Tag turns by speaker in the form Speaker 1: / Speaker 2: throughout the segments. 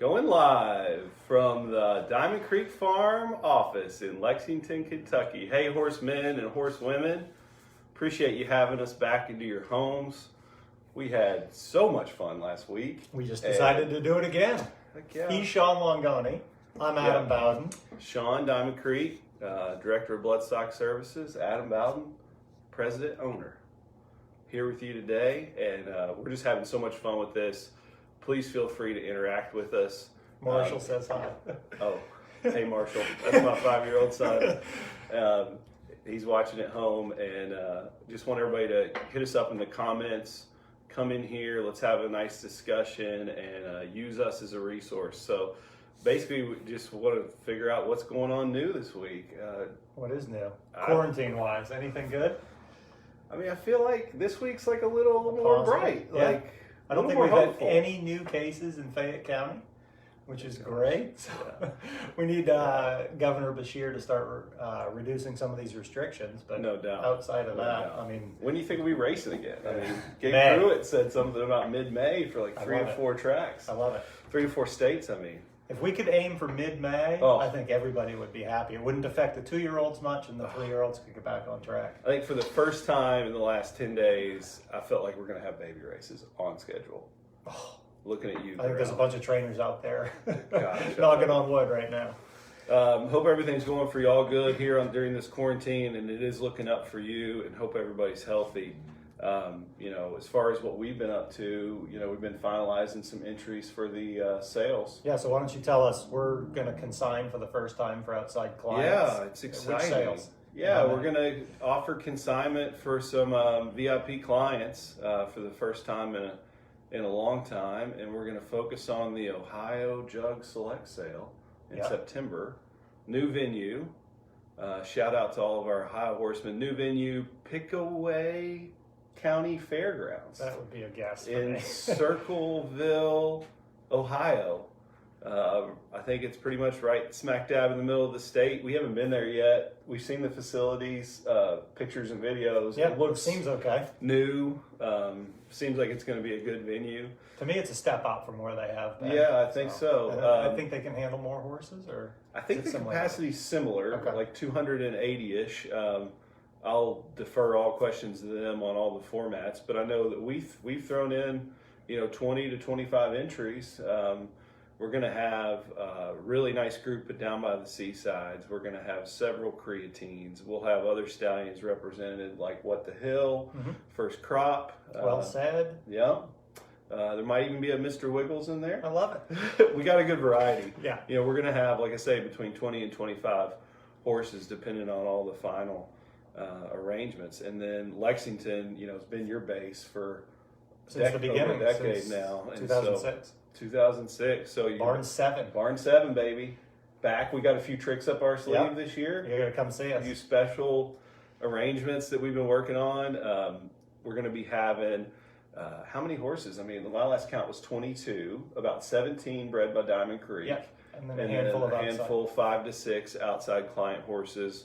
Speaker 1: Going live from the Diamond Creek Farm office in Lexington, Kentucky. Hey, horsemen and horsewomen, appreciate you having us back into your homes. We had so much fun last week.
Speaker 2: We just decided to do it again.
Speaker 1: Yeah.
Speaker 2: He's Sean Longoni. I'm Adam Bowden.
Speaker 1: Sean, Diamond Creek, Director of Bloodstock Services. Adam Bowden, President, Owner. Here with you today, and we're just having so much fun with this. Please feel free to interact with us.
Speaker 2: Marshall says hi.
Speaker 1: Oh, hey Marshall, that's my 5-year-old son. He's watching at home, and just want everybody to hit us up in the comments. Come in here, let's have a nice discussion, and use us as a resource. So basically, we just want to figure out what's going on new this week.
Speaker 2: What is new? Quarantine-wise, anything good?
Speaker 1: I mean, I feel like this week's like a little more bright.
Speaker 2: Yeah.
Speaker 1: Like,
Speaker 2: I don't think we've had any new cases in Fayette County, which is great. So we need Governor Beshear to start reducing some of these restrictions. But
Speaker 1: no doubt.
Speaker 2: Outside of
Speaker 1: doubt.
Speaker 2: I mean,
Speaker 1: when do you think we'll be racing again? I mean, Gabe Pruitt said something about mid-May for like 3 or 4 tracks.
Speaker 2: I love it.
Speaker 1: 3 to 4 states. I mean,
Speaker 2: if we could aim for mid-May, I think everybody would be happy. It wouldn't affect the 2-year-olds much, and the 3-year-olds could get back on track.
Speaker 1: I think for the first time in the last 10 days, I felt like we're going to have baby races on schedule.
Speaker 2: Oh,
Speaker 1: looking at you.
Speaker 2: I think there's a bunch of trainers out there
Speaker 1: Gosh,
Speaker 2: knocking on wood right now.
Speaker 1: Hope everything's going for y'all good here during this quarantine, and it is looking up for you, and hope everybody's healthy. As far as what we've been up to, we've been finalizing some entries for the sales.
Speaker 2: Yeah, so why don't you tell us, we're going to consign for the first time for outside clients.
Speaker 1: Yeah, it's exciting.
Speaker 2: Which sales?
Speaker 1: Yeah, we're going to offer consignment for some VIP clients for the first time in a long time, and we're going to focus on the Ohio Jug Select Sale in September. New venue. Shout out to all of our Ohio horsemen. New venue, Pickaway County Fairgrounds.
Speaker 2: That would be a guess for
Speaker 1: in
Speaker 2: me.
Speaker 1: Circleville, Ohio. I think it's pretty much right smack dab in the middle of the state. We haven't been there yet. We've seen the facilities, pictures and videos.
Speaker 2: Yeah,
Speaker 1: it looks
Speaker 2: seems okay.
Speaker 1: New. Seems like it's going to be a good venue.
Speaker 2: To me, it's a step up from where they have been.
Speaker 1: Yeah, I think so.
Speaker 2: I think they can handle more horses, or
Speaker 1: I think the capacity's similar, like 280-ish. I'll defer all questions to them on all the formats, but I know that we've thrown in, 20 to 25 entries. We're going to have a really nice group down by the seasides. We're going to have several creatines. We'll have other stallions represented, like What the Hill, First Crop.
Speaker 2: Well said.
Speaker 1: Yeah. There might even be a Mr. Wiggles in there.
Speaker 2: I love it.
Speaker 1: We got a good variety.
Speaker 2: Yeah.
Speaker 1: We're going to have, like I say, between 20 and 25 horses, depending on all the final arrangements. And then Lexington, has been your base for
Speaker 2: since the beginning,
Speaker 1: over a decade now.
Speaker 2: 2006.
Speaker 1: 2006. So
Speaker 2: Barn 7.
Speaker 1: Barn 7, baby. Back. We got a few tricks up our sleeve this year.
Speaker 2: You're going to come see us.
Speaker 1: A few special arrangements that we've been working on. We're going to be having, how many horses? I mean, my last count was 22, about 17 bred by Diamond Creek.
Speaker 2: Yep. And then a handful
Speaker 1: 5 to 6 outside client horses,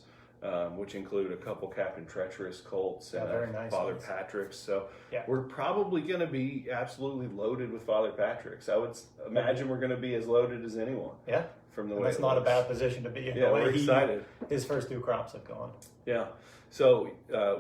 Speaker 1: which include a couple Captain Treacherous colts and
Speaker 2: very nice
Speaker 1: Father
Speaker 2: ones.
Speaker 1: Patrick's. So we're probably going to be absolutely loaded with Father Patrick's. I would imagine we're going to be as loaded as anyone.
Speaker 2: Yeah.
Speaker 1: From the way
Speaker 2: that's not a bad position to be in.
Speaker 1: Yeah, we're excited.
Speaker 2: His first 2 crops have gone.
Speaker 1: Yeah. So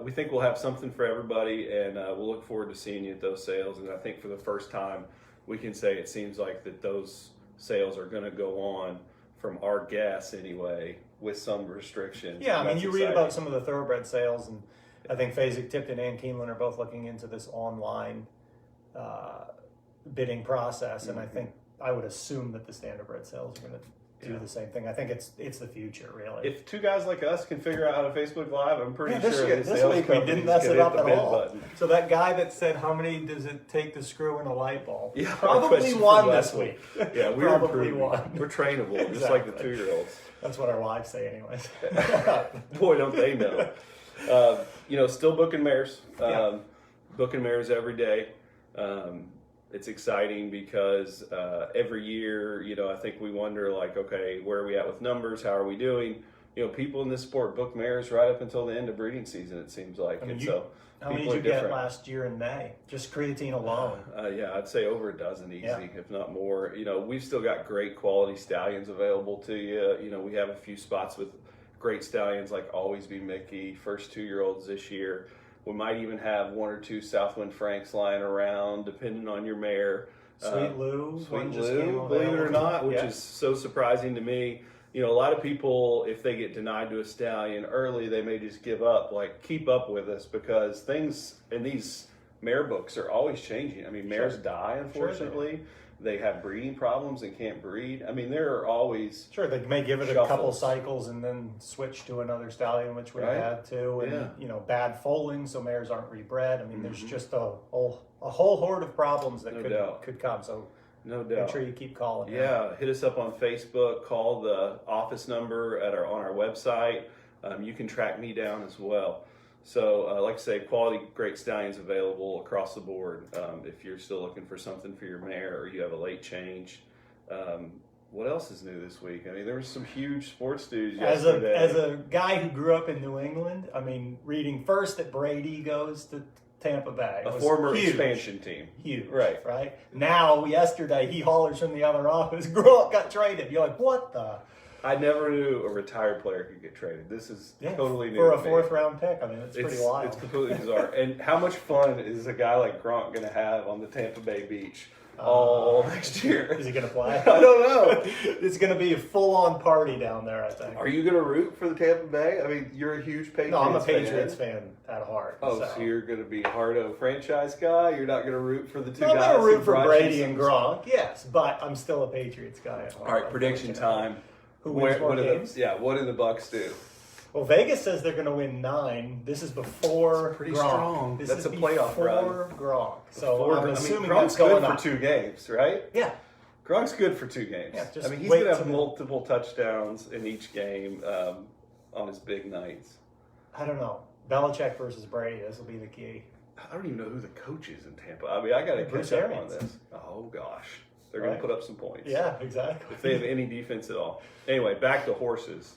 Speaker 1: we think we'll have something for everybody, and we'll look forward to seeing you at those sales. And I think for the first time, we can say it seems like that those sales are going to go on, from our guess anyway, with some restrictions.
Speaker 2: Yeah, I mean, you read about some of the thoroughbred sales, and I think Fasig, Tipton, and Keeneland are both looking into this online bidding process, and I would assume that the standardbred sales are going to do the same thing. I think it's the future, really.
Speaker 1: If 2 guys like us can figure out how to Facebook Live, I'm pretty sure
Speaker 2: this week we didn't mess it up at all.
Speaker 1: Button.
Speaker 2: So that guy that said, how many does it take to screw in a light bulb?
Speaker 1: Yeah,
Speaker 2: probably one this week.
Speaker 1: Yeah, we're
Speaker 2: probably one.
Speaker 1: We're trainable,
Speaker 2: Exactly.
Speaker 1: just like the 2-year-olds.
Speaker 2: That's what our wives say anyways.
Speaker 1: Boy, don't they know. Still booking mares. Booking mares every day. It's exciting because every year, I think we wonder, like, okay, where are we at with numbers? How are we doing? people in this sport book mares right up until the end of breeding season, it seems like.
Speaker 2: I mean,
Speaker 1: and so
Speaker 2: how many
Speaker 1: people
Speaker 2: did
Speaker 1: are
Speaker 2: you get
Speaker 1: different.
Speaker 2: last year in May? Just creatine alone.
Speaker 1: Yeah, I'd say over a dozen easy,
Speaker 2: Yeah.
Speaker 1: if not more. We've still got great quality stallions available to you. We have a few spots with great stallions like Always Be Mickey, first 2-year-olds this year. We might even have 1 or 2 Southwind Franks lying around, depending on your mare.
Speaker 2: Sweet Lou,
Speaker 1: Sweet
Speaker 2: one just
Speaker 1: Lou,
Speaker 2: came
Speaker 1: believe it or
Speaker 2: available.
Speaker 1: not, which
Speaker 2: Yeah.
Speaker 1: is so surprising to me. A lot of people, if they get denied to a stallion early, they may just give up. Like, keep up with us, because things in these mare books are always changing. I mean, mares
Speaker 2: Sure.
Speaker 1: die, unfortunately. They have breeding problems and can't breed. I mean, there are always
Speaker 2: Sure, they may give it a
Speaker 1: shuffles.
Speaker 2: couple cycles and then switch to another stallion, which we
Speaker 1: Right.
Speaker 2: had to, and
Speaker 1: Yeah.
Speaker 2: Bad foaling, so mares aren't rebred. I mean, there's
Speaker 1: Mhm.
Speaker 2: just a whole horde of problems that
Speaker 1: No doubt.
Speaker 2: could come. So
Speaker 1: no
Speaker 2: make
Speaker 1: doubt.
Speaker 2: sure you keep calling.
Speaker 1: Yeah, hit us up on Facebook. Call the office number on our website. You can track me down as well. So, like I say, quality, great stallions available across the board. If you're still looking for something for your mare, or you have a late change. What else is new this week? I mean, there was some huge sports news yesterday.
Speaker 2: As a guy who grew up in New England, I mean, reading first that Brady goes to Tampa Bay,
Speaker 1: a
Speaker 2: was
Speaker 1: former
Speaker 2: huge.
Speaker 1: expansion team.
Speaker 2: Huge,
Speaker 1: Right.
Speaker 2: right? Now, yesterday, he hollers from the other office, Gronk got traded. You're like, what the?
Speaker 1: I never knew a retired player could get traded. This is totally new
Speaker 2: for
Speaker 1: to
Speaker 2: a
Speaker 1: me.
Speaker 2: 4th round pick. I mean, it's pretty wild.
Speaker 1: It's completely bizarre. And how much fun is a guy like Gronk going to have on the Tampa Bay beach all next year?
Speaker 2: Is he going to play?
Speaker 1: I don't know.
Speaker 2: It's going to be a full-on party down there, I think.
Speaker 1: Are you going to root for the Tampa Bay? I mean, you're a huge Patriots fan.
Speaker 2: No, I'm a Patriots fan at heart.
Speaker 1: Oh, so you're going to be a Hardo franchise guy? You're not going to root for the two
Speaker 2: No, I'm
Speaker 1: guys?
Speaker 2: going to root
Speaker 1: who
Speaker 2: for
Speaker 1: brought
Speaker 2: Brady
Speaker 1: you
Speaker 2: and
Speaker 1: some-
Speaker 2: Gronk, yes, but I'm still a Patriots guy at heart.
Speaker 1: All right, prediction time.
Speaker 2: Who wins more
Speaker 1: what
Speaker 2: games?
Speaker 1: what do the Bucks do?
Speaker 2: Well, Vegas says they're going to win 9. This is before
Speaker 1: That's pretty
Speaker 2: Gronk.
Speaker 1: strong.
Speaker 2: This
Speaker 1: That's
Speaker 2: is
Speaker 1: a playoff
Speaker 2: before Gronk. So I'm assuming
Speaker 1: Gronk's
Speaker 2: that's going
Speaker 1: good
Speaker 2: up.
Speaker 1: for 2 games, right?
Speaker 2: Yeah.
Speaker 1: Gronk's good for 2 games.
Speaker 2: Yeah, just
Speaker 1: I mean, he's
Speaker 2: wait
Speaker 1: going to have
Speaker 2: till-
Speaker 1: multiple touchdowns in each game on his big nights.
Speaker 2: I don't know. Belichick versus Brady. This will be the key.
Speaker 1: I don't even know who the coach is in Tampa. I mean, I got to
Speaker 2: Bruce
Speaker 1: catch up on
Speaker 2: Arians.
Speaker 1: this. Oh, gosh. They're going
Speaker 2: Right.
Speaker 1: to put up some points.
Speaker 2: Yeah, exactly.
Speaker 1: If they have any defense at all. Anyway, back to horses.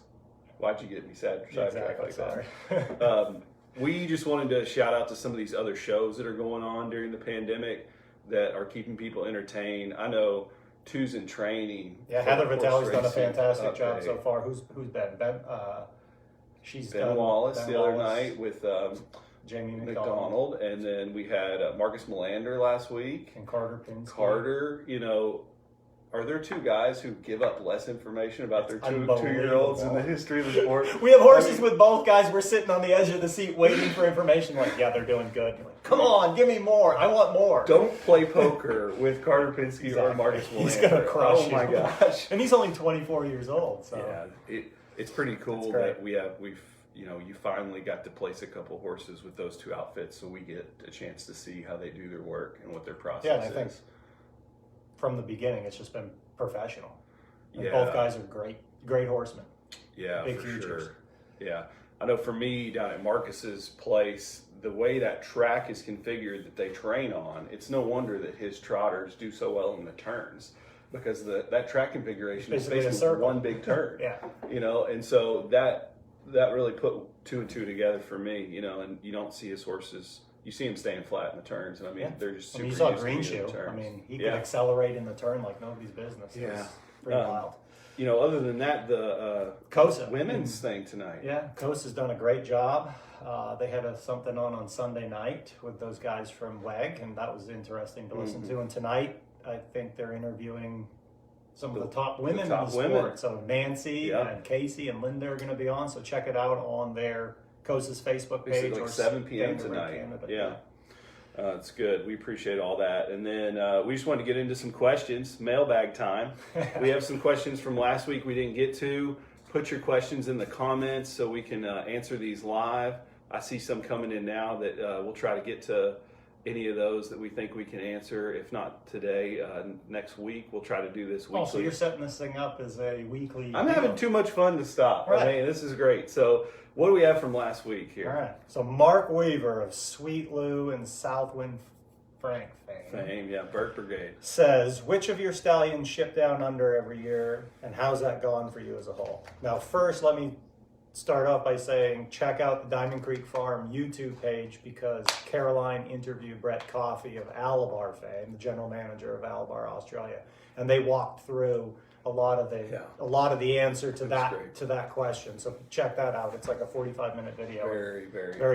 Speaker 1: Why'd you get me sidetracked
Speaker 2: Exactly.
Speaker 1: like
Speaker 2: Sorry.
Speaker 1: that? We just wanted to shout out to some of these other shows that are going on during the pandemic that are keeping people entertained. I know Two's in Training.
Speaker 2: Yeah,
Speaker 1: for
Speaker 2: Heather
Speaker 1: horse
Speaker 2: Vitale's done a
Speaker 1: racing
Speaker 2: fantastic job
Speaker 1: update.
Speaker 2: so far. Who's been? She's
Speaker 1: Ben
Speaker 2: done
Speaker 1: Wallace
Speaker 2: Ben
Speaker 1: the other
Speaker 2: Wallace,
Speaker 1: night with
Speaker 2: Jamie
Speaker 1: McDonald, and then we had Marcus Melander last week.
Speaker 2: and Carter Pinsky.
Speaker 1: Carter, are there 2 guys who give up less information about their
Speaker 2: It's
Speaker 1: 2-year-olds in the
Speaker 2: unbelievable.
Speaker 1: history of the sport?
Speaker 2: We have horses with both guys. We're sitting on the edge of the seat waiting for information. Like, yeah, they're doing good. You're like, come on, give me more. I want more.
Speaker 1: Don't play poker with Carter Pinsky or
Speaker 2: Exactly.
Speaker 1: Marcus Melander.
Speaker 2: He's gonna crush
Speaker 1: Oh my
Speaker 2: you.
Speaker 1: gosh!
Speaker 2: And he's only 24 years old. So
Speaker 1: Yeah, it's pretty cool
Speaker 2: great.
Speaker 1: that we've you finally got to place a couple horses with those 2 outfits, so we get a chance to see how they do their work and what their process
Speaker 2: Yeah, and I
Speaker 1: is.
Speaker 2: think from the beginning, it's just been professional. And
Speaker 1: Yeah.
Speaker 2: both guys are great horsemen.
Speaker 1: Yeah,
Speaker 2: Big
Speaker 1: for
Speaker 2: futures.
Speaker 1: sure. Yeah, I know for me down at Marcus's place, the way that track is configured that they train on, it's no wonder that his trotters do so well in the turns, because that track configuration is
Speaker 2: Basically a
Speaker 1: basically
Speaker 2: circle.
Speaker 1: one big turn.
Speaker 2: Yeah.
Speaker 1: And so that really put 2 and 2 together for me. And you don't see his horses. You see him staying flat in the turns, and I mean
Speaker 2: Yeah.
Speaker 1: they're just
Speaker 2: I
Speaker 1: super
Speaker 2: mean, you saw
Speaker 1: used to
Speaker 2: Green
Speaker 1: being in the
Speaker 2: Shoe. I
Speaker 1: turns.
Speaker 2: mean, he
Speaker 1: Yeah.
Speaker 2: can accelerate in the turn like nobody's business. It was
Speaker 1: Yeah.
Speaker 2: pretty wild.
Speaker 1: Other than that, the
Speaker 2: Kosa.
Speaker 1: women's thing tonight.
Speaker 2: Yeah, Coast has done a great job. They had something on Sunday night with those guys from WEG, and that was interesting to listen
Speaker 1: Mm-hmm.
Speaker 2: to. And tonight, I think they're interviewing some of the top women in
Speaker 1: top
Speaker 2: the
Speaker 1: women.
Speaker 2: sport. So Nancy
Speaker 1: Yeah.
Speaker 2: and Casey and Linda are going to be on. So check it out on their Coast's Facebook
Speaker 1: It's
Speaker 2: page.
Speaker 1: like
Speaker 2: or
Speaker 1: 7 p.m.
Speaker 2: Vanderbilt,
Speaker 1: tonight.
Speaker 2: Canada.
Speaker 1: Yeah. It's good. We appreciate all that. And then we just wanted to get into some questions. Mailbag time. We have some questions from last week we didn't get to. Put your questions in the comments so we can answer these live. I see some coming in now that we'll try to get to any of those that we think we can answer. If not today, next week, we'll try to do this weekly.
Speaker 2: Oh, so you're setting this thing up as a weekly
Speaker 1: I'm
Speaker 2: deal.
Speaker 1: having too much fun to stop.
Speaker 2: Right.
Speaker 1: I mean, this is great. So what do we have from last week here?
Speaker 2: All right. So Mark Weaver of Sweet Lou and Southwind Frank
Speaker 1: Fame, yeah, Burke Brigade.
Speaker 2: says, which of your stallions ship down under every year, and how's that gone for you as a whole? Now, first, let me start off by saying check out the Diamond Creek Farm YouTube page, because Caroline interviewed Brett Coffey of Alabar fame, the general manager of Alabar, Australia, and they walked through a lot of the answer to that question. So check that out. It's like a 45-minute video.
Speaker 1: Very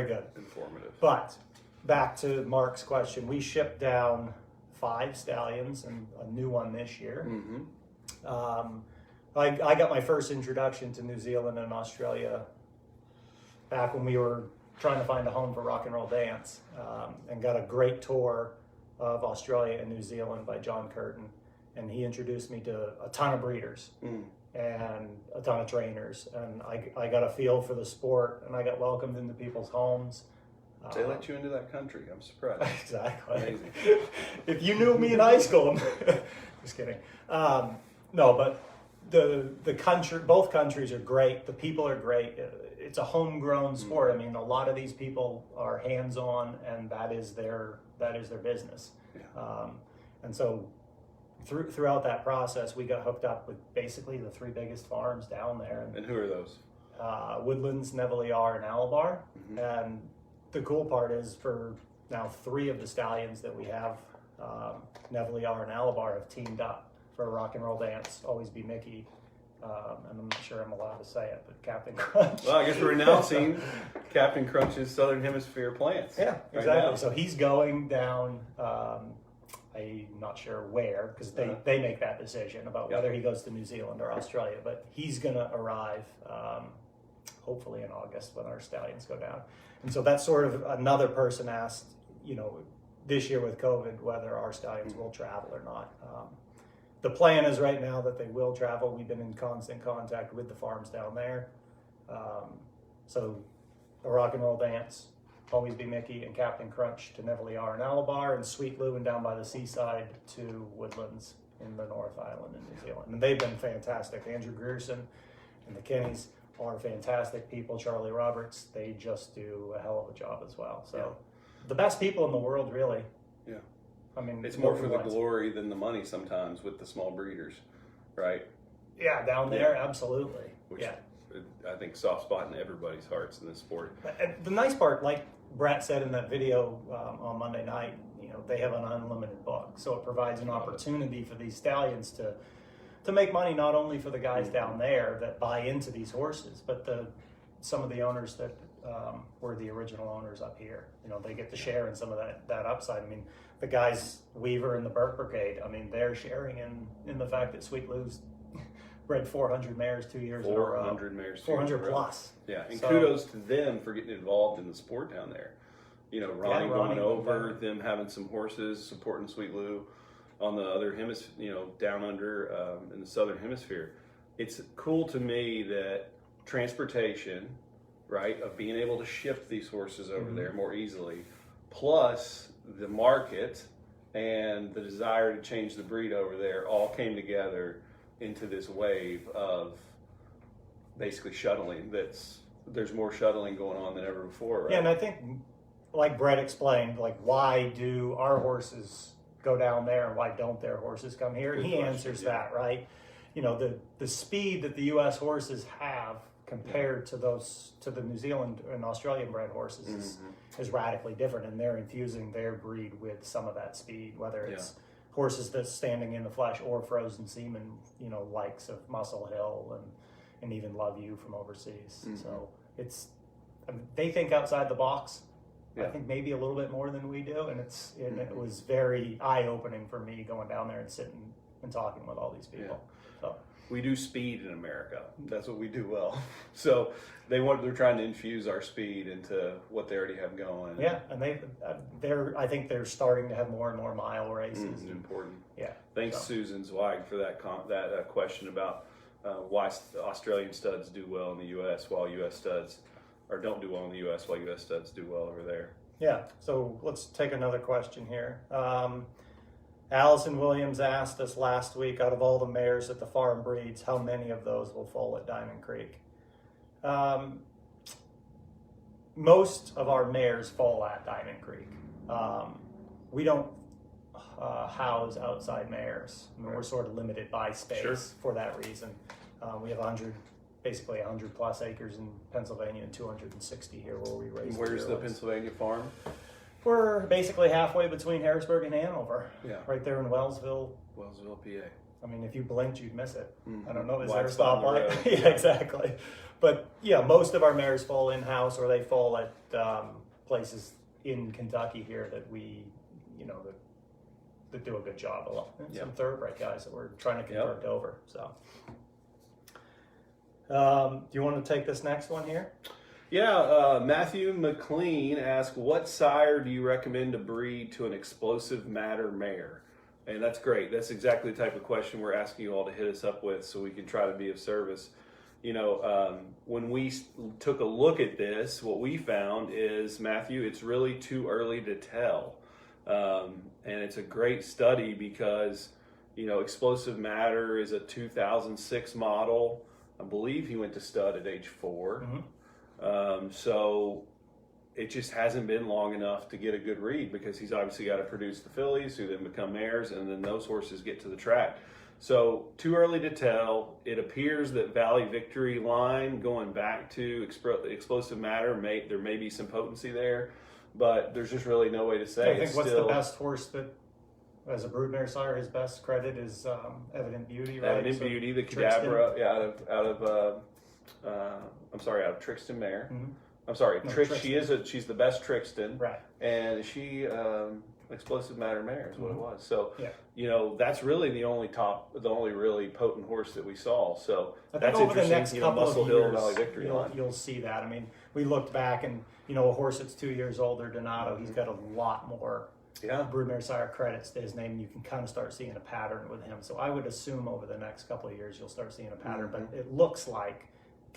Speaker 2: good,
Speaker 1: informative.
Speaker 2: But back to Mark's question, we shipped down 5 stallions and a new one this year. I got my first introduction to New Zealand and Australia back when we were trying to find a home for rock and roll dance, and got a great tour of Australia and New Zealand by John Curtin. And he introduced me to a ton of breeders and a ton of trainers. And I got a feel for the sport, and I got welcomed into people's homes.
Speaker 1: They let you into that country. I'm surprised.
Speaker 2: Exactly.
Speaker 1: Amazing.
Speaker 2: If you knew me in high school. Just kidding. No, but the country, both countries are great. The people are great. It's a homegrown sport. I mean, a lot of these people are hands-on, and that is their business. Yeah. And so throughout that process, we got hooked up with basically the 3 biggest farms down there.
Speaker 1: And who are those?
Speaker 2: Woodlands, Neville and Alabar. And the cool part is, for now 3 of the stallions that we have, Neville and Alabar, have teamed up for a rock and roll dance, Always Be Mickey. And I'm not sure I'm allowed to say it, but Captain Crunch.
Speaker 1: Well, I guess we're announcing Captain Crunch's Southern Hemisphere plants.
Speaker 2: Yeah, exactly. Right, so he's going down, I'm not sure where, because they make that decision about whether he goes to New Zealand or Australia, but he's going to arrive hopefully in August when our stallions go down. And so that's sort of, another person asked, this year with COVID, whether our stallions will travel or not. The plan is right now that they will travel. We've been in constant contact with the farms down there. So a rock and roll dance, Always Be Mickey and Captain Crunch to Neville and Alabar, and Sweet Lou and down by the seaside to Woodlands in the North Island in New Zealand. And they've been fantastic. Andrew Grierson and the Kennys are fantastic people. Charlie Roberts, they just do a hell of a job as well. So the best people in the world, really.
Speaker 1: Yeah.
Speaker 2: I mean,
Speaker 1: it's more for the glory than the money sometimes with the small breeders, right?
Speaker 2: Yeah, down there, absolutely.
Speaker 1: Which I think soft spot in everybody's hearts in this sport.
Speaker 2: And the nice part, like Brett said in that video on Monday night, they have an unlimited book, so it provides an opportunity for these stallions to make money, not only for the guys down there that buy into these horses, but some of the owners that were the original owners up here. They get to share in some of that upside. I mean, the guys Weaver and the Burke Brigade, I mean, they're sharing in the fact that Sweet Lou's bred 400 mares 2 years in a row.
Speaker 1: 400 mares.
Speaker 2: 400 plus.
Speaker 1: Yeah, and kudos to them for getting involved in the sport down there. Ronnie going over, them having some horses, supporting Sweet Lou on the other hemisphere, down under in the Southern Hemisphere. It's cool to me that transportation, right, of being able to ship these horses over there more easily, plus the market and the desire to change the breed over there all came together into this wave of basically shuttling. There's more shuttling going on than ever before, right?
Speaker 2: Yeah, and I think, like Brett explained, like, why do our horses go down there and why don't their horses come here? He answers that, right? The speed that the U.S. horses have compared to the New Zealand and Australian bred horses is radically different, and they're infusing their breed with some of that speed, whether it's horses that's standing in the flesh or frozen semen, likes of Muscle Hill and even Love You from overseas. So they think outside the box. I think maybe a little bit more than we do, and it was very eye-opening for me going down there and sitting and talking with all these people. So
Speaker 1: we do speed in America. That's what we do well. So they're trying to infuse our speed into what they already have going.
Speaker 2: Yeah, and I think they're starting to have more and more mile races.
Speaker 1: Important.
Speaker 2: Yeah.
Speaker 1: Thanks, Susan Zweig, for that question about why Australian studs do well in the U.S. while U.S. studs, or don't do well in the U.S. while U.S. studs do well over there.
Speaker 2: Yeah. So let's take another question here. Allison Williams asked us last week, out of all the mares that the farm breeds, how many of those will foal at Diamond Creek? Most of our mares foal at Diamond Creek. We don't house outside mares. I mean, we're sort of limited by space for that reason. We have 100 basically 100 plus acres in Pennsylvania and 260 here where we raise.
Speaker 1: Where's the Pennsylvania farm?
Speaker 2: We're basically halfway between Harrisburg and Hanover.
Speaker 1: Yeah.
Speaker 2: Right there in Wellsville.
Speaker 1: Wellsville, PA.
Speaker 2: I mean, if you blinked, you'd miss it.
Speaker 1: Mm-hmm.
Speaker 2: I don't know. Is
Speaker 1: Wide
Speaker 2: there a
Speaker 1: spot on the
Speaker 2: stoplight?
Speaker 1: road.
Speaker 2: Yeah, exactly. But yeah, most of our mares fall in-house, or they fall at places in Kentucky here that we, that do a good job. Some thoroughbred guys that we're trying to convert over. So, do you want to take this next one here?
Speaker 1: Yeah, Matthew McLean asked, what sire do you recommend to breed to an explosive matter mare? And that's great. That's exactly the type of question we're asking you all to hit us up with so we can try to be of service. When we took a look at this, what we found is, Matthew, it's really too early to tell. And it's a great study because, explosive matter is a 2006 model. I believe he went to stud at age 4.
Speaker 2: Mm-hmm.
Speaker 1: So it just hasn't been long enough to get a good read because he's obviously got to produce the fillies who then become mares, and then those horses get to the track. So too early to tell. It appears that Valley Victory line going back to explosive matter, there may be some potency there, but there's just really no way to say.
Speaker 2: I think what's the best horse that, as a broodmare sire, his best credit is Evident Beauty, right?
Speaker 1: Evident Beauty, the Cadabra, out of Trixton Mare.
Speaker 2: Mm-hmm.
Speaker 1: I'm sorry,
Speaker 2: No,
Speaker 1: Trixton. She's the best Trixton,
Speaker 2: right?
Speaker 1: And she explosive matter mare is what it was. So
Speaker 2: yeah.
Speaker 1: That's really the only really potent horse that we saw. So
Speaker 2: I think
Speaker 1: that's
Speaker 2: over the
Speaker 1: interesting.
Speaker 2: next couple
Speaker 1: Muscle
Speaker 2: of
Speaker 1: Hill,
Speaker 2: years,
Speaker 1: Valley Victory line.
Speaker 2: you'll see that. I mean, we looked back and a horse that's 2 years older, Donato, he's got a lot more broodmare sire credits to his name, and you can kind of start seeing a pattern with him. So I would assume over the next couple of years you'll start seeing a pattern.
Speaker 1: Mm-hmm.
Speaker 2: But it looks like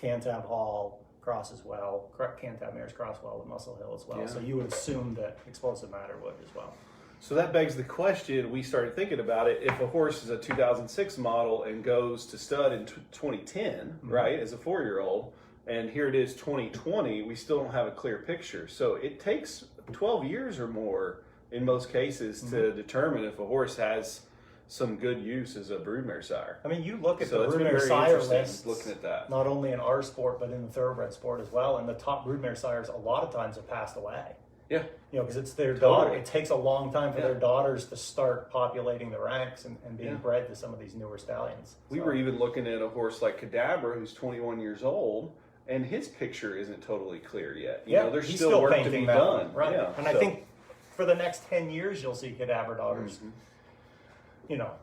Speaker 2: Cantab Hall crosses well, Cantab mares cross well with Muscle Hill as well.
Speaker 1: Yeah.
Speaker 2: So you would assume that explosive matter would as well.
Speaker 1: So that begs the question, we started thinking about it, if a horse is a 2006 model and goes to stud in 2010, mm-hmm. right, as a 4-year-old, and here it is 2020, we still don't have a clear picture. So it takes 12 years or more in most cases
Speaker 2: mm-hmm.
Speaker 1: to determine if a horse has some good use as a broodmare sire.
Speaker 2: I mean, you look at
Speaker 1: so
Speaker 2: the broodmare sire list,
Speaker 1: looking at that,
Speaker 2: not only in our sport, but in the thoroughbred sport as well, and the top broodmare sires a lot of times have passed away.
Speaker 1: Yeah.
Speaker 2: Because it's their daughter. It takes a long time for their daughters to start populating the ranks and being bred to some of these newer stallions.
Speaker 1: We were even looking at a horse like Cadabra, who's 21 years old, and his picture isn't totally clear yet. There's
Speaker 2: he's
Speaker 1: still work to be done.
Speaker 2: Right.
Speaker 1: Yeah,
Speaker 2: and I think for the next 10 years, you'll see Cadabra daughters,
Speaker 1: mm-hmm.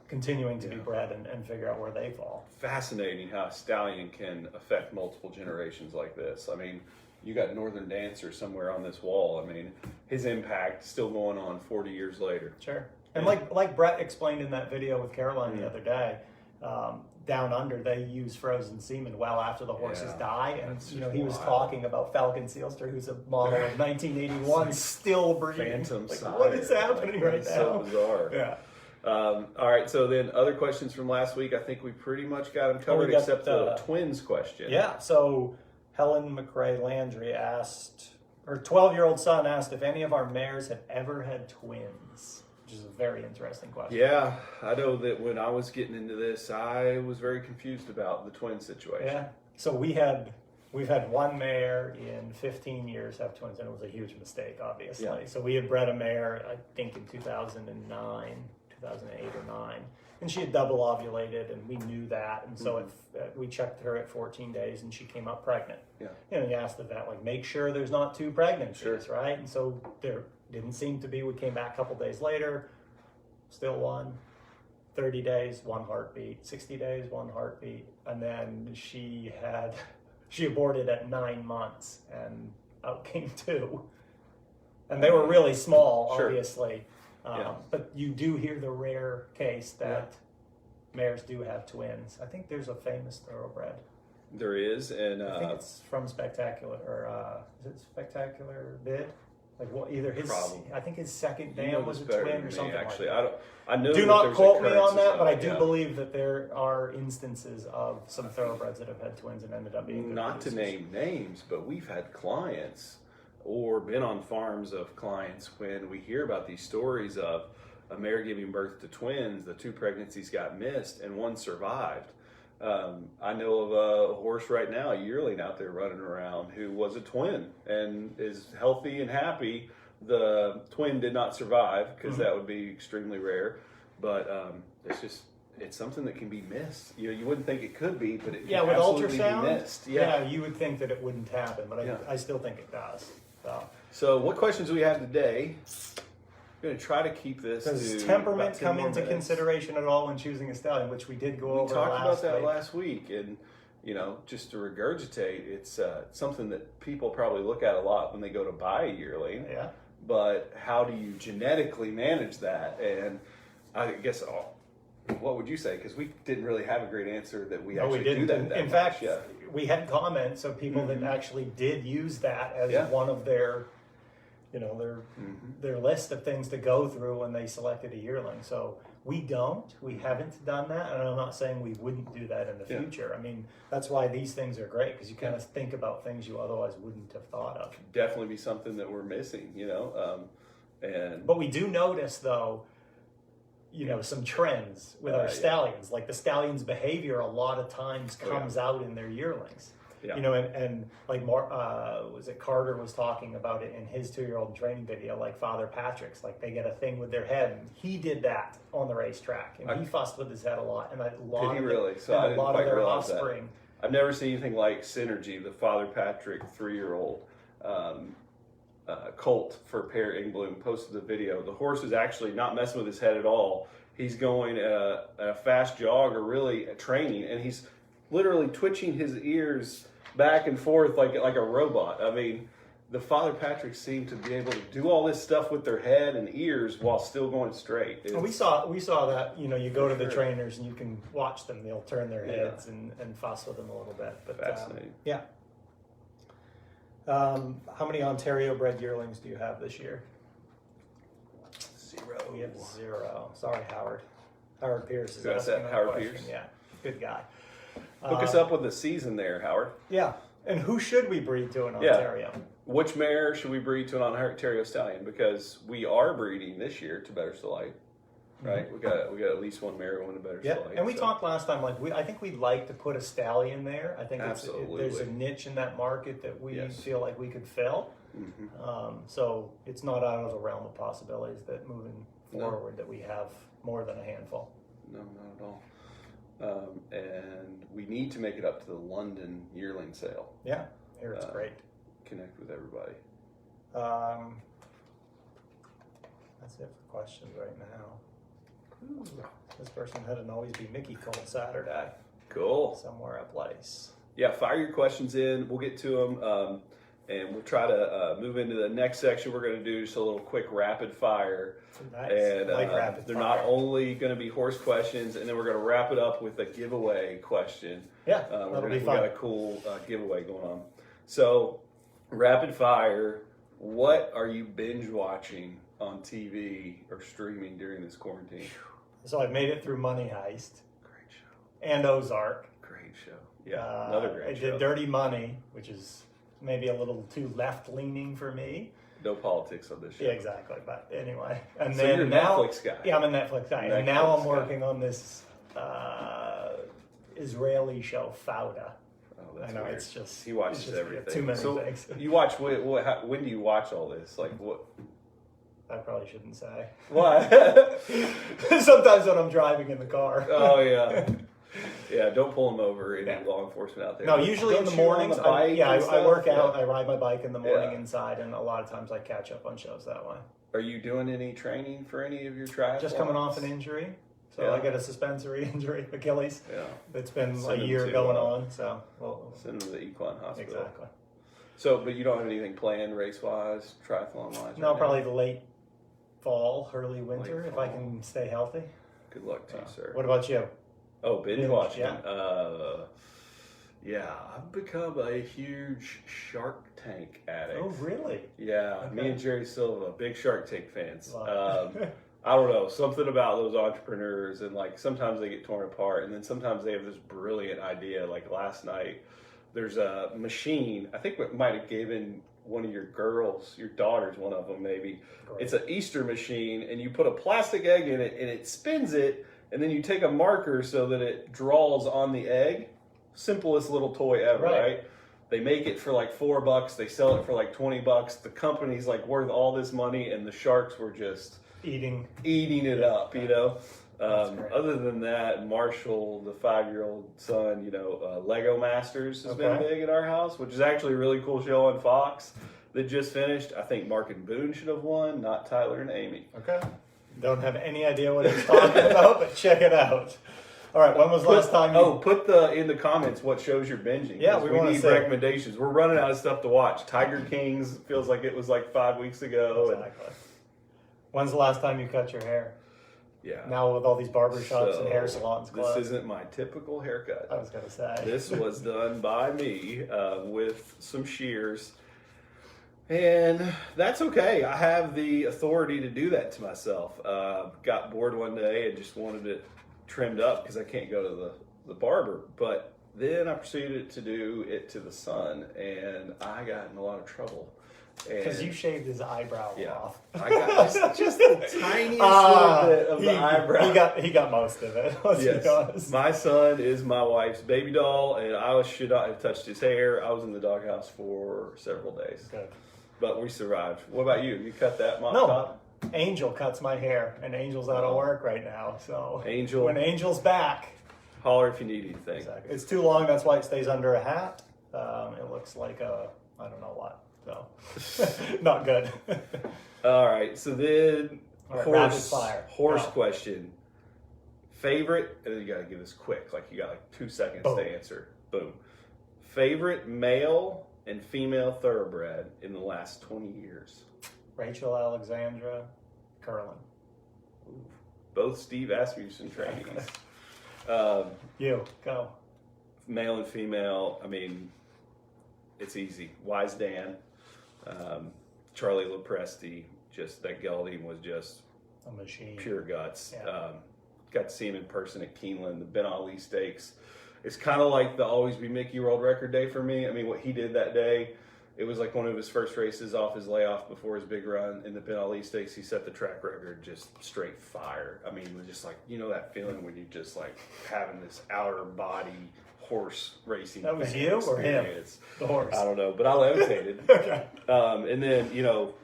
Speaker 2: Continuing to be bred and figure out where they fall.
Speaker 1: Fascinating how a stallion can affect multiple generations like this. I mean, you got Northern Dancer somewhere on this wall. I mean, his impact is still going on 40 years later.
Speaker 2: Sure. And like Brett explained in that video with Caroline the other day, down under they use frozen semen well after the horses die, and he was talking about Falcon Sealster, who's a model of 1981, still breeding.
Speaker 1: Phantom sire.
Speaker 2: What is happening right now?
Speaker 1: So bizarre.
Speaker 2: Yeah.
Speaker 1: All right, so then other questions from last week. I think we pretty much got them covered, except the twins question.
Speaker 2: Yeah, so Helen McRae Landry asked, her 12-year-old son asked if any of our mares had ever had twins, which is a very interesting question.
Speaker 1: Yeah, I know that when I was getting into this, I was very confused about the twin situation.
Speaker 2: Yeah, so we've had one mare in 15 years have twins, and it was a huge mistake, obviously. Yeah. So we had bred a mare, I think in 2008 or 9, and she had double ovulated, and we knew that, and so we checked her at 14 days, and she came up pregnant. Yeah. And we asked the vet, make sure there's not 2 pregnancies, right? And so there didn't seem to be. We came back a couple days later, still 1. 30 days, 1 heartbeat. 60 days, 1 heartbeat. And then she aborted at 9 months, and out came 2. And they were really small, obviously. But you do hear the rare case that mares do have twins. I think there's a famous thoroughbred.
Speaker 1: There is, and
Speaker 2: I think it's from Spectacular, or is it Spectacular Bid? Either his, I think his second dam was a twin or something.
Speaker 1: Actually,
Speaker 2: like that.
Speaker 1: I know.
Speaker 2: Do not quote me on that, but I do believe that there are instances of some thoroughbreds that have had twins and ended up being.
Speaker 1: Not to name names, but we've had clients or been on farms of clients when we hear about these stories of a mare giving birth to twins, the 2 pregnancies got missed and 1 survived. I know of a horse right now, a yearling out there running around who was a twin and is healthy and happy. The twin did not survive because that would be extremely rare, but it's something that can be missed. You wouldn't think it could be, but it can
Speaker 2: with
Speaker 1: absolutely
Speaker 2: ultrasound,
Speaker 1: be missed.
Speaker 2: you would think that it wouldn't happen, but I still think it does.
Speaker 1: So what questions do we have today? I'm going to try to keep this.
Speaker 2: Does temperament come into consideration at all when choosing a stallion, which we did go over last week?
Speaker 1: We talked about that last week, and just to regurgitate, it's something that people probably look at a lot when they go to buy a yearling.
Speaker 2: Yeah.
Speaker 1: But how do you genetically manage that? And I guess, what would you say? Because we didn't really have a great answer that we actually do that.
Speaker 2: In fact, we had comments of people that actually did use that as one of their, their list of things to go through when they selected a yearling. So we haven't done that, and I'm not saying we wouldn't do that in the future. I mean, that's why these things are great, because you kind of think about things you otherwise wouldn't have thought of.
Speaker 1: Definitely be something that we're missing,
Speaker 2: But we do notice, though, some trends with our stallions. Like the stallion's behavior a lot of times comes out in their yearlings. Yeah. And like Carter was talking about it in his 2-year-old training video, like Father Patrick's, like they get a thing with their head, and he did that on the racetrack, and he fussed with his head a lot, and a lot of their offspring.
Speaker 1: I've never seen anything like Synergy, the Father Patrick 3-year-old colt for Per Engbloom, posted the video. The horse is actually not messing with his head at all. He's going a fast jog or really a training, and he's literally twitching his ears back and forth like a robot. I mean, the Father Patrick seemed to be able to do all this stuff with their head and ears while still going straight.
Speaker 2: We saw that. You go to the trainers and you can watch them. They'll turn their heads and fuss with them a little bit. But
Speaker 1: fascinating.
Speaker 2: How many Ontario bred yearlings do you have this year?
Speaker 1: 0.
Speaker 2: We have 0. Sorry, Howard. Howard Pierce is
Speaker 1: asking that Howard
Speaker 2: question.
Speaker 1: Pierce?
Speaker 2: Yeah, good guy.
Speaker 1: Hook us up with the season there, Howard.
Speaker 2: Yeah. And who should we breed to in Ontario?
Speaker 1: Which mare should we breed to an Ontario stallion? Because we are breeding this year to Better Delight, right? We got at least one mare going to Better Delight.
Speaker 2: And we talked last time, I think we'd like to put a stallion there. I think there's a niche in that market that we feel like we could fill. So it's not out of the realm of possibilities that moving forward that we have more than a handful.
Speaker 1: No, not at all. And we need to make it up to the London yearling sale.
Speaker 2: Yeah, here it's great.
Speaker 1: Connect with everybody.
Speaker 2: That's it for questions right now. This person had an Always Be Mickey cold Saturday.
Speaker 1: Cool.
Speaker 2: Somewhere a place.
Speaker 1: Yeah, fire your questions in. We'll get to them. And we'll try to move into the next section. We're going to do just a little quick rapid fire.
Speaker 2: Nice.
Speaker 1: And
Speaker 2: rapid
Speaker 1: they're
Speaker 2: fire.
Speaker 1: not only going to be horse questions, and then we're going to wrap it up with a giveaway question.
Speaker 2: Yeah, that'll be fun.
Speaker 1: We got a cool giveaway going on. So, rapid fire. What are you binge watching on TV or streaming during this quarantine?
Speaker 2: So I've made it through Money Heist.
Speaker 1: Great show.
Speaker 2: And Ozark.
Speaker 1: Great show. Yeah, another great show.
Speaker 2: I did Dirty Money, which is maybe a little too left-leaning for me.
Speaker 1: No politics on this show.
Speaker 2: Yeah, exactly. But anyway, and
Speaker 1: so
Speaker 2: then
Speaker 1: you're a
Speaker 2: now,
Speaker 1: Netflix guy.
Speaker 2: Yeah, I'm a Netflix guy, and now I'm working on this Israeli show, Fauda.
Speaker 1: Oh, that's
Speaker 2: I know
Speaker 1: weird.
Speaker 2: It's just
Speaker 1: he watches everything.
Speaker 2: Too many things.
Speaker 1: You watch when do you watch all this? Like what?
Speaker 2: I probably shouldn't say.
Speaker 1: Why?
Speaker 2: Sometimes when I'm driving in the car.
Speaker 1: Oh yeah. Yeah, don't pull them over. Any law enforcement out there?
Speaker 2: No, usually in the mornings. I work out.
Speaker 1: Yeah.
Speaker 2: I ride my bike in the morning inside, and a lot of times I catch up on shows that way.
Speaker 1: Are you doing any training for any of your triathlons?
Speaker 2: Just coming off an injury, so I got a suspensory injury, Achilles. Yeah, it's been a year going on. So
Speaker 1: send them to the Equine Hospital.
Speaker 2: Exactly.
Speaker 1: So, but you don't have anything planned race-wise, triathlon-wise?
Speaker 2: No, probably the late fall, early winter, if I can stay healthy.
Speaker 1: Good luck to you, sir.
Speaker 2: What about you?
Speaker 1: Oh, binge watching.
Speaker 2: Yeah.
Speaker 1: I've become a huge Shark Tank addict.
Speaker 2: Oh, really?
Speaker 1: Yeah,
Speaker 2: Okay.
Speaker 1: Me and Jerry Silva, big Shark Tank fans. I don't know, something about those entrepreneurs, and like sometimes they get torn apart, and then sometimes they have this brilliant idea. Like last night, there's a machine. I think it might have given one of your girls, your daughters, one of them maybe. Great. It's an Easter machine, and you put a plastic egg in it, and it spins it. and then you take a marker so that it draws on the egg. Simplest little toy ever, right? They make it for like $4. They sell it for like $20. The company's like worth all this money, and the sharks were just eating it up, you know. Other than that, Marshall, the 5-year-old son, you know, Lego Masters has been big at our house, which is actually a really cool show on Fox that just finished. I think Mark and Boone should have won, not Tyler and Amy.
Speaker 2: Okay. Don't have any idea what he's talking about, but check it out. All right, when was the last time you...
Speaker 1: put in the comments what shows you're binging.
Speaker 2: Yeah,
Speaker 1: we need recommendations. We're running out of stuff to watch. Tiger Kings feels like it was like 5 weeks ago.
Speaker 2: Exactly. When's the last time you cut your hair?
Speaker 1: Yeah.
Speaker 2: Now with all these barbershops and hair salons closed.
Speaker 1: This isn't my typical haircut.
Speaker 2: I was going to say.
Speaker 1: This was done by me with some shears. And that's okay. I have the authority to do that to myself. Got bored one day and just wanted it trimmed up because I can't go to the barber. But then I proceeded to do it to the son, and I got in a lot of trouble.
Speaker 2: Because you shaved his eyebrow off.
Speaker 1: I got just the tiniest little bit of the eyebrow.
Speaker 2: He got most of it. Let's be honest.
Speaker 1: My son is my wife's baby doll, and I should not have touched his hair. I was in the doghouse for several days.
Speaker 2: Good.
Speaker 1: But we survived. What about you? You cut that mop top?
Speaker 2: Angel cuts my hair, and Angel's out of work right now. So
Speaker 1: Angel,
Speaker 2: when Angel's back,
Speaker 1: holler if you need anything.
Speaker 2: Exactly. It's too long. That's why it stays under a hat. It looks like I don't know what. So not good.
Speaker 1: All right. So then
Speaker 2: rapid fire.
Speaker 1: Horse question. Favorite, and then you got to give this quick. Like you got like 2 seconds to answer. Boom. Favorite male and female thoroughbred in the last 20 years?
Speaker 2: Rachel Alexandra Curlin.
Speaker 1: Both Steve Asmussen trainees.
Speaker 2: You, go.
Speaker 1: Male and female, I mean, it's easy. Wise Dan, Charlie Lopresti, just that gelding was just
Speaker 2: a machine.
Speaker 1: Pure guts.
Speaker 2: Yeah.
Speaker 1: Got to see him in person at Keeneland, the Ben Ali Stakes. It's kind of like the Always Be Mickey World Record Day for me. I mean, what he did that day, it was like one of his first races off his layoff before his big run in the Ben Ali Stakes. He set the track record, just straight fire. I mean, it was just like, you know that feeling when you just like having this outer body horse racing.
Speaker 2: That was you or him? The horse.
Speaker 1: I don't know, but I levitated.
Speaker 2: Okay.
Speaker 1: And then, you know,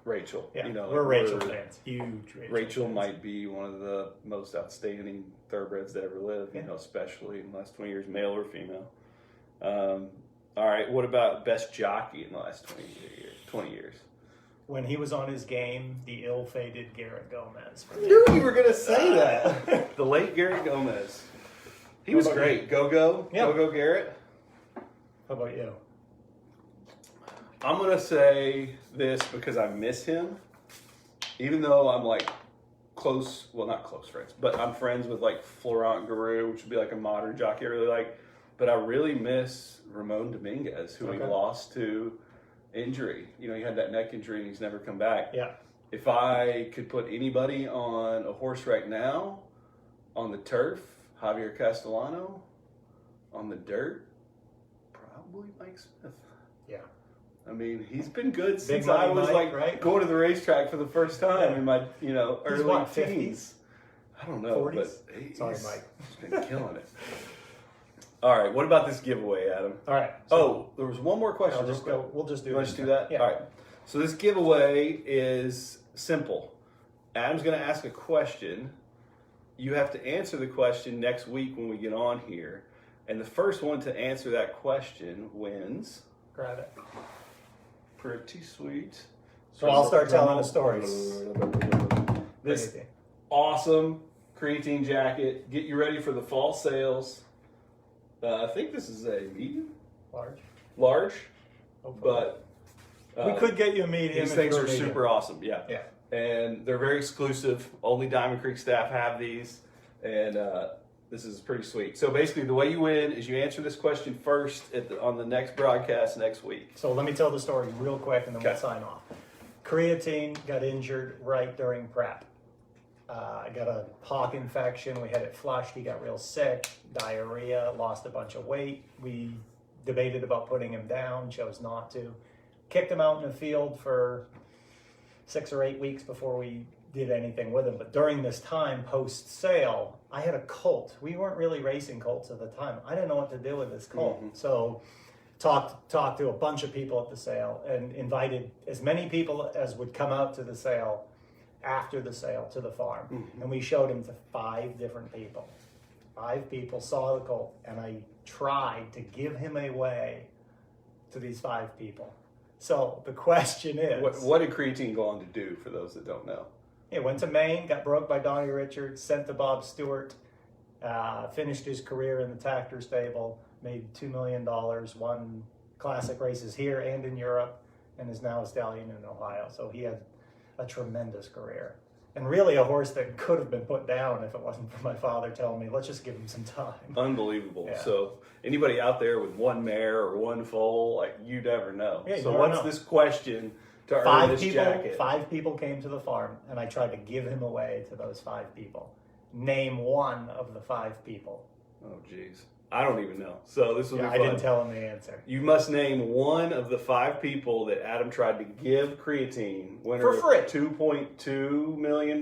Speaker 1: Rachel.
Speaker 2: Yeah,
Speaker 1: you know,
Speaker 2: we're Rachel fans. Huge
Speaker 1: Rachel might be one of the most outstanding thoroughbreds that ever lived, you know, especially in the last 20 years, male or female. All right, what about best jockey in the last 20 years?
Speaker 2: When he was on his game, the ill-fated Garrett Gomez.
Speaker 1: I knew you were going to say that. The late Garrett Gomez. He was great. Go-Go. Yep. Go-Go Garrett.
Speaker 2: How about you?
Speaker 1: I'm going to say this because I miss him. Even though I'm like close, well, not close friends, but I'm friends with like Florent Garou, which would be like a modern jockey I really like. But I really miss Ramon Dominguez, who he lost to injury. You know, he had that neck injury and he's never come back.
Speaker 2: Yeah.
Speaker 1: If I could put anybody on a horse right now, on the turf, Javier Castellano. On the dirt, probably Mike Smith.
Speaker 2: Yeah.
Speaker 1: I mean, he's been good since I was going to the racetrack for the first time in my, you know, early teens. I don't know, 40s? But
Speaker 2: sorry, Mike.
Speaker 1: He's been killing it. All right, what about this giveaway, Adam?
Speaker 2: All right.
Speaker 1: So there was one more question.
Speaker 2: We'll just do.
Speaker 1: You want to do that?
Speaker 2: Yeah.
Speaker 1: All right. So this giveaway is simple. Adam's going to ask a question. You have to answer the question next week when we get on here, and the first one to answer that question wins.
Speaker 2: Grab it.
Speaker 1: Pretty sweet.
Speaker 2: So I'll start telling the stories.
Speaker 1: This awesome creatine jacket. Get you ready for the fall sales. I think this is a medium? Large. Hopefully. But
Speaker 2: we could get you a medium.
Speaker 1: These things are super awesome. Yeah.
Speaker 2: Yeah.
Speaker 1: And they're very exclusive. Only Diamond Creek staff have these. And this is pretty sweet. So basically the way you win is you answer this question first on the next broadcast next week.
Speaker 2: So let me tell the story real quick and then we'll sign off. Creatine got injured right during prep. I got a hock infection. We had it flushed. He got real sick, diarrhea, lost a bunch of weight. We debated about putting him down, chose not to. Kicked him out in the field for 6 or 8 weeks before we did anything with him. But during this time, post sale, I had a colt. We weren't really racing colts at the time. I didn't know what to do with this colt.
Speaker 1: Mm-hmm.
Speaker 2: So talked to a bunch of people at the sale and invited as many people as would come out to the sale after the sale to the farm.
Speaker 1: Mm-hmm.
Speaker 2: And we showed him to 5 different people. 5 people saw the colt, and I tried to give him away to these 5 people. So the question is,
Speaker 1: what did Creekside go on to do, for those that don't know?
Speaker 2: he went to Maine, got broke by Donnie Richards, sent to Bob Stewart, finished his career in the tractor stable, made $2 million, won classic races here and in Europe, and is now a stallion in Ohio. So he had a tremendous career. And really a horse that could have been put down if it wasn't for my father telling me, let's just give him some time.
Speaker 1: Unbelievable.
Speaker 2: Yeah.
Speaker 1: So anybody out there with 1 mare or 1 foal, like, you never know.
Speaker 2: Yeah, you
Speaker 1: so
Speaker 2: never
Speaker 1: what's
Speaker 2: know.
Speaker 1: this question to earn this jacket?
Speaker 2: 5 people came to the farm, and I tried to give him away to those 5 people. Name one of the 5 people.
Speaker 1: Oh, geez. I don't even know. So this will be fun.
Speaker 2: I didn't tell him the answer.
Speaker 1: You must name one of the 5 people that Adam tried to give creatine. Winner
Speaker 2: For free.
Speaker 1: of $2.2 million,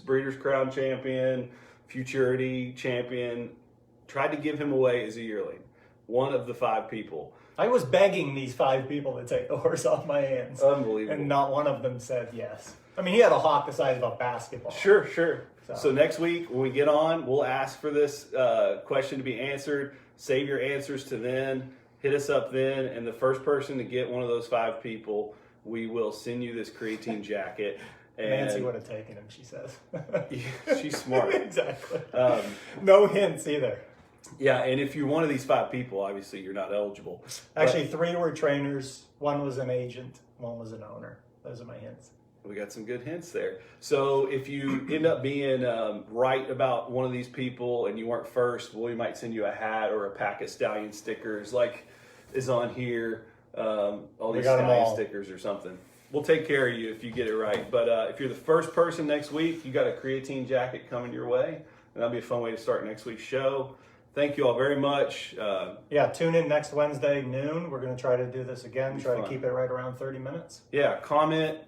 Speaker 1: Breeders' Crown champion, Futurity champion. Tried to give him away as a yearling. One of the 5 people.
Speaker 2: I was begging these 5 people to take the horse off my hands.
Speaker 1: Unbelievable.
Speaker 2: And not one of them said yes. I mean, he had a hawk the size of a basketball.
Speaker 1: Sure. So next week when we get on, we'll ask for this question to be answered. Save your answers to then. Hit us up then, and the first person to get one of those 5 people, we will send you this creatine jacket. And
Speaker 2: Nancy would have taken him, she says.
Speaker 1: She's smart.
Speaker 2: Exactly. No hints either.
Speaker 1: Yeah, and if you're one of these 5 people, obviously you're not eligible.
Speaker 2: Actually, 3 were trainers, 1 was an agent, 1 was an owner. Those are my hints.
Speaker 1: We got some good hints there. So if you end up being right about one of these people and you weren't first, well, we might send you a hat or a pack of stallion stickers like is on here. All these stallion stickers or something. We'll take care of you if you get it right. But if you're the first person next week, you got a creatine jacket coming your way. And that'll be a fun way to start next week's show. Thank you all very much.
Speaker 2: Tune in next Wednesday, noon. We're going to try to do this again. Try to keep it right around 30 minutes.
Speaker 1: Yeah, comment,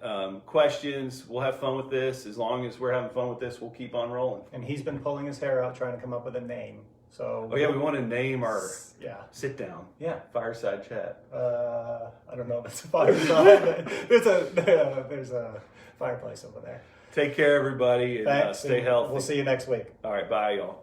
Speaker 1: questions. We'll have fun with this. As long as we're having fun with this, we'll keep on rolling.
Speaker 2: And he's been pulling his hair out trying to come up with a name. So
Speaker 1: we want to name our sit down.
Speaker 2: Yeah.
Speaker 1: Fireside chat.
Speaker 2: I don't know if it's a fireside. There's a fireplace over there.
Speaker 1: Take care, everybody, and
Speaker 2: Thanks,
Speaker 1: stay healthy.
Speaker 2: We'll see you next week.
Speaker 1: All right, bye, y'all.